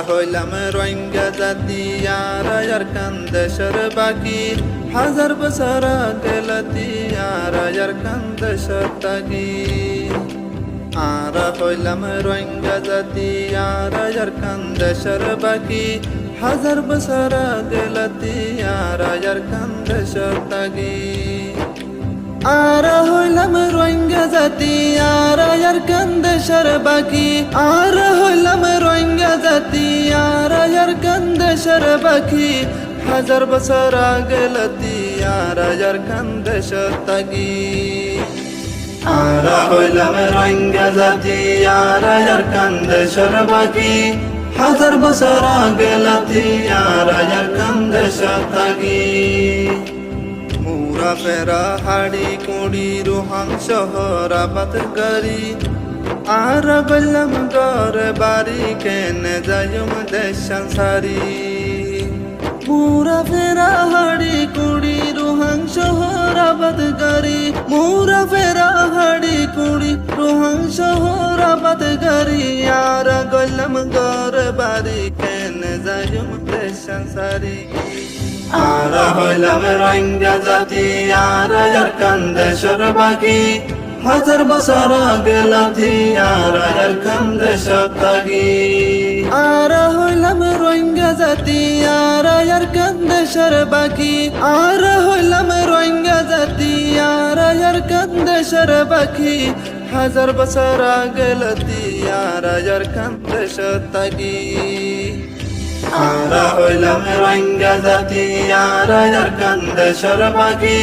হইলাম রোহিঙ্গা জাতি আর কান্দেশের বাকি হাজার বছর গেলতি আর কান্দেশের তাগি আর হইলাম রোহিঙ্গা জাতি আর কান্দেশের বাকি হাজার বছর গেলতি আর কান্দেশের তাগি আর হইলাম রোহিঙ্গা জাতি আর কান্দেশের বাকি আর হইলাম রোহিঙ্গা জাতি আর কান্দেশের বাকি হাজার বছর গেলতি আর কান্দেশের তাগি আর হইলাম রোহিঙ্গা জাতি আর কান্দেশের বাকি হাজার বছর গেলতি আর কান্দেশের তাগি মুরা ফেরা হাড়ি কুড়ি রোহাং শহর আবাদ করি আর বললাম ঘর বাড়ি কেনে যাইম দেশান সারি মুরা ফেরা হাড়ি কুড়ি রোহাং শহর আবাদ করি মুরা ফেরা হাড়ি কুড়ি রোহাং শহর আবাদ করি আর বললাম ঘর বাড়ি কেনে যাইম দেশান সারি আর হইলাম রোহিঙ্গা জাতি আর কান্দেশের বাকি হাজার বছর গেলতি আর কান্দেশের তাগি আর হইলাম রোহিঙ্গা জাতি আর কান্দেশের বাকি আর হইলাম রোহিঙ্গা জাতি আর কান্দেশের বাকি হাজার বছর গেলতি আর কান্দেশের তাগি আর হইলাম রোহিঙ্গা জাতি আর কান্দেশের বাকি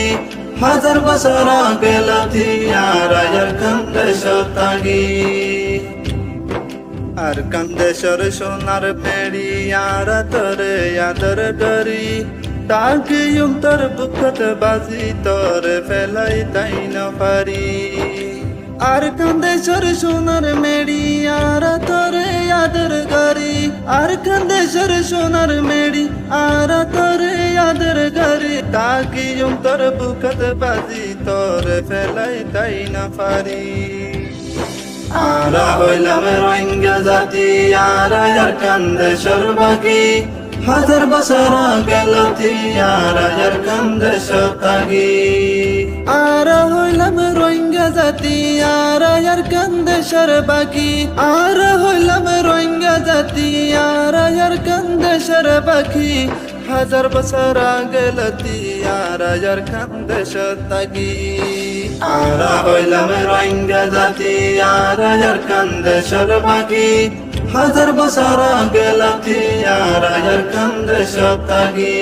হাজার বছর গেলতি আর কান্দেশের তাগি আর কান্দেশের সোনার পেড়ি আর তোরে আদর করি তাকে তোর বুকত বাজি তোর ফেলাই তাই না পারি আর কান্দেশের সোনার মেড়ি আর তোরে আদর করি আর কান্দেশের সোনার মেড়ি আর তোরে আদর করি তাকে তোর বুকত বাজি তোর ফেলাই তাই না পারি আর হইলাম রোহিঙ্গা জাতি আর কান্দেশের বাকি হাজার বছর গেলতি আর কান্দেশের তাগি আর হইলাম রোহিঙ্গা জাতি আর কান্দেশের বাকি আর হইলাম রোহিঙ্গা জাতি আর কান্দেশের বাকি হাজার বছর গেলতি আর কান্দেশের তাগি আর হইলাম রোহিঙ্গা জাতি আর কান্দেশের বাকি হাজার বছর গেলতি আর কান্দেশের তাগি